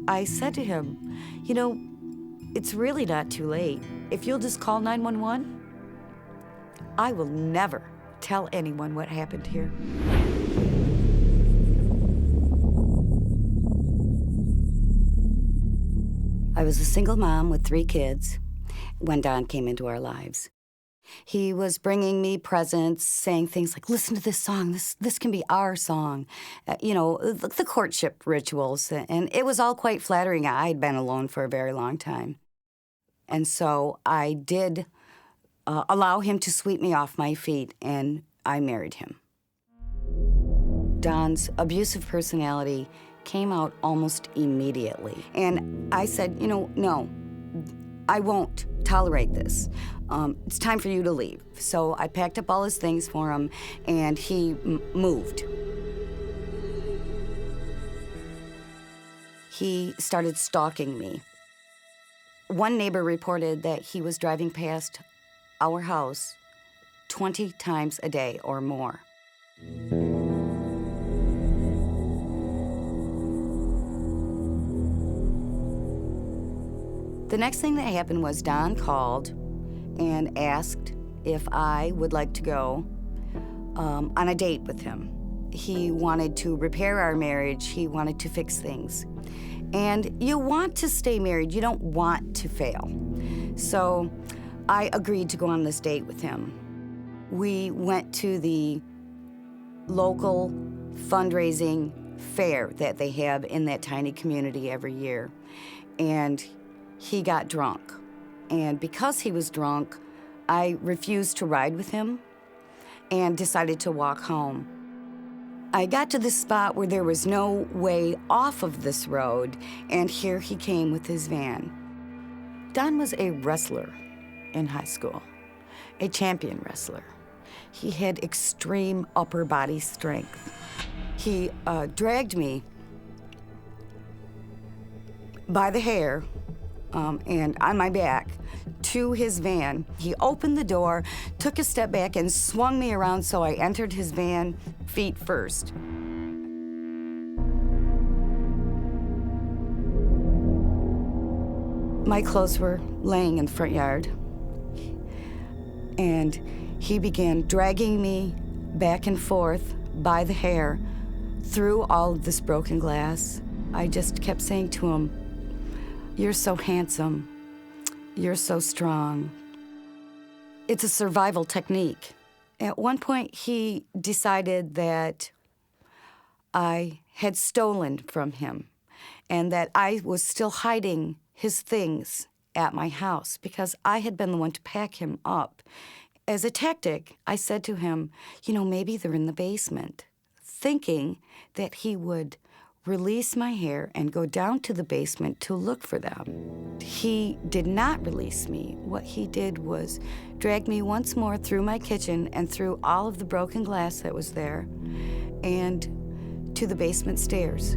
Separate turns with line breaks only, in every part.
I said to him, you know, it's really not too late. If you'll just call 911, I will never tell anyone what happened here. I was a single mom with 3 kids when Don came into our lives. He was bringing me presents, saying things like, listen to this song, this can be our song. You know, the courtship rituals, and it was all quite flattering. I'd been alone for a very long time. And so I did allow him to sweep me off my feet, and I married him. Don's abusive personality came out almost immediately. And I said, you know, no, I won't tolerate this. It's time for you to leave. So I packed up all his things for him, and he moved. He started stalking me. One neighbor reported that he was driving past our house 20 times a day or more. The next thing that happened was Don called and asked if I would like to go on a date with him. He wanted to repair our marriage. He wanted to fix things. And you want to stay married. You don't want to fail. So I agreed to go on this date with him. We went to the local fundraising fair that they have in that tiny community every year. And he got drunk. And because he was drunk, I refused to ride with him and decided to walk home. I got to this spot where there was no way off of this road, and here he came with his van. Don was a wrestler in high school, a champion wrestler. He had extreme upper body strength. He dragged me by the hair and on my back to his van. He opened the door, took a step back, and swung me around so I entered his van feet first. My clothes were laying in the front yard, and he began dragging me back and forth by the hair through all of this broken glass. I just kept saying to him, "You're so handsome. You're so strong." It's a survival technique. At one point, he decided that I had stolen from him and that I was still hiding his things at my house because I had been the one to pack him up. As a tactic, I said to him, you know, maybe they're in the basement, thinking that he would release my hair and go down to the basement to look for them. He did not release me. What he did was drag me once more through my kitchen and through all of the broken glass that was there and to the basement stairs.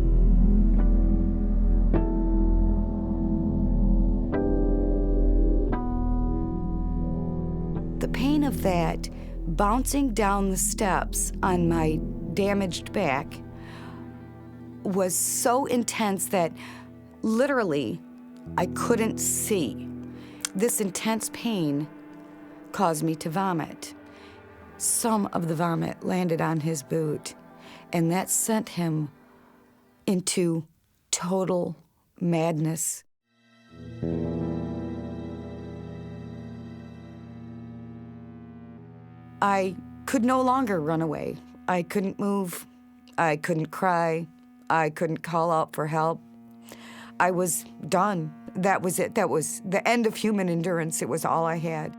The pain of that, bouncing down the steps on my damaged back, was so intense that literally I couldn't see. This intense pain caused me to vomit. Some of the vomit landed on his boot, and that sent him into total madness. I could no longer run away. I couldn't move. I couldn't cry. I couldn't call out for help. I was done. That was it. That was the end of human endurance. It was all I had.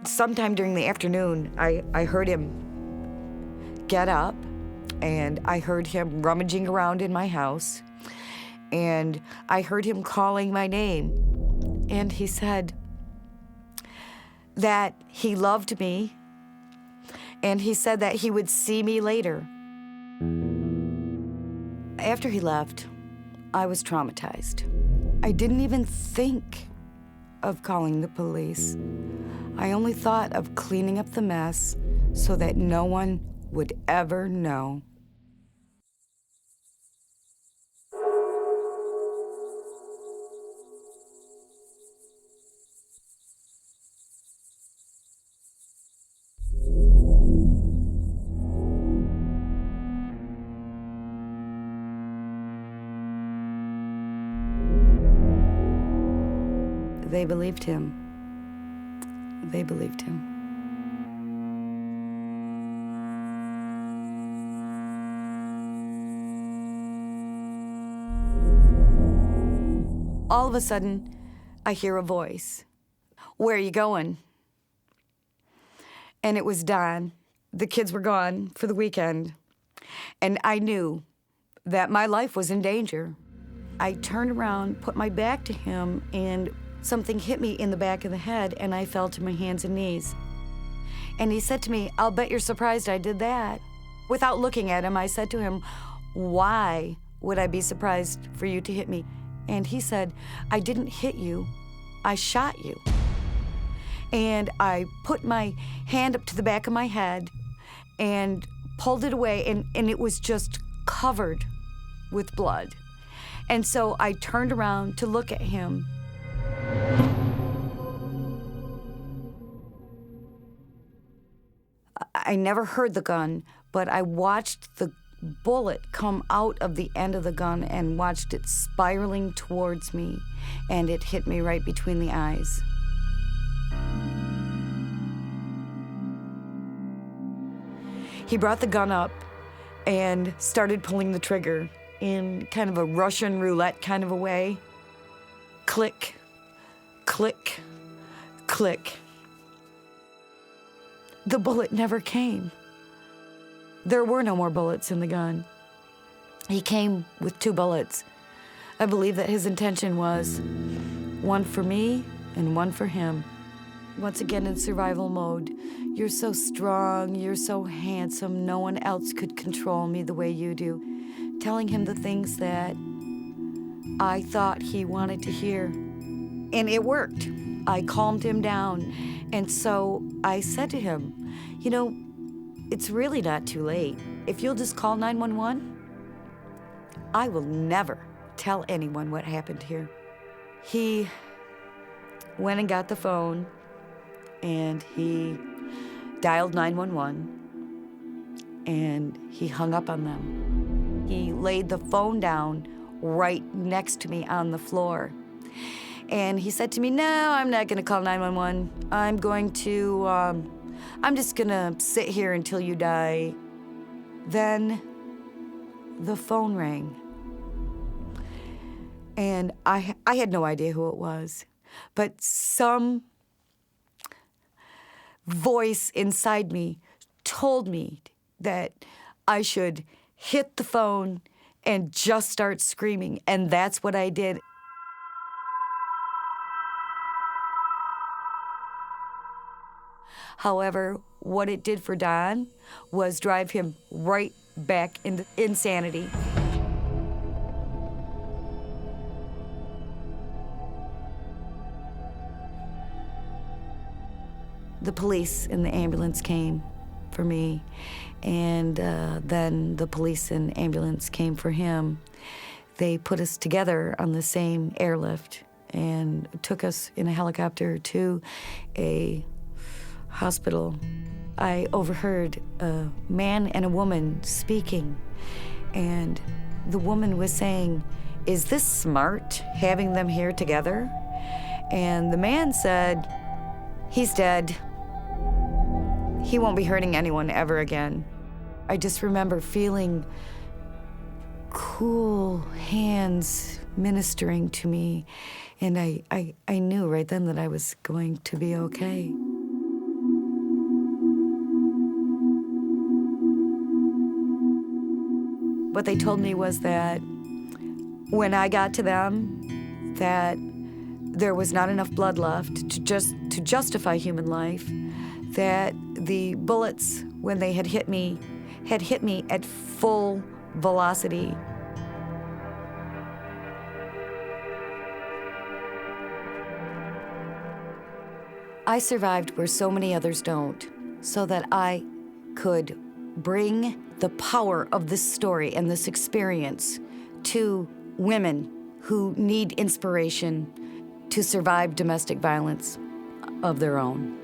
Sometime during the afternoon, I heard him get up, and I heard him rummaging around in my house, and I heard him calling my name. And he said that he loved me, and he said that he would see me later. After he left, I was traumatized. I didn't even think of calling the police. I only thought of cleaning up the mess so that no one would ever know. They believed him. They believed him. All of a sudden, I hear a voice. "Where are you going?" And it was Don. The kids were gone for the weekend. And I knew that my life was in danger. I turned around, put my back to him, and something hit me in the back of the head, and I fell to my hands and knees. And he said to me, "I'll bet you're surprised I did that." Without looking at him, I said to him, "Why would I be surprised for you to hit me?" And he said, "I didn't hit you, I shot you." And I put my hand up to the back of my head and pulled it away, and it was just covered with blood. And so I turned around to look at him. I never heard the gun, but I watched the bullet come out of the end of the gun and watched it spiraling towards me, and it hit me right between the eyes. He brought the gun up and started pulling the trigger in kind of a Russian roulette kind of a way. Click, click, click. The bullet never came. There were no more bullets in the gun. He came with 2 bullets. I believe that his intention was one for me and one for him. Once again in survival mode. "You're so strong, you're so handsome, no one else could control me the way you do." Telling him the things that I thought he wanted to hear. And it worked. I calmed him down. And so I said to him, "You know, it's really not too late. If you'll just call 911, I will never tell anyone what happened here." He went and got the phone, and he dialed 911, and he hung up on them. He laid the phone down right next to me on the floor. And he said to me, "No, I'm not gonna call 911. I'm just gonna sit here until you die." Then the phone rang. And I had no idea who it was, but some voice inside me told me that I should hit the phone and just start screaming, and that's what I did. However, what it did for Don was drive him right back into insanity. The police and the ambulance came for me, and then the police and ambulance came for him. They put us together on the same airlift and took us in a helicopter to a hospital. I overheard a man and a woman speaking, and the woman was saying, "Is this smart, having them here together?" And the man said, "He's dead. He won't be hurting anyone ever again." I just remember feeling cool hands ministering to me, and I knew right then that I was going to be okay. What they told me was that when I got to them, that there was not enough blood left to justify human life, that the bullets, when they had hit me at full velocity. I survived where so many others don't, so that I could bring the power of this story and this experience to women who need inspiration to survive domestic violence of their own.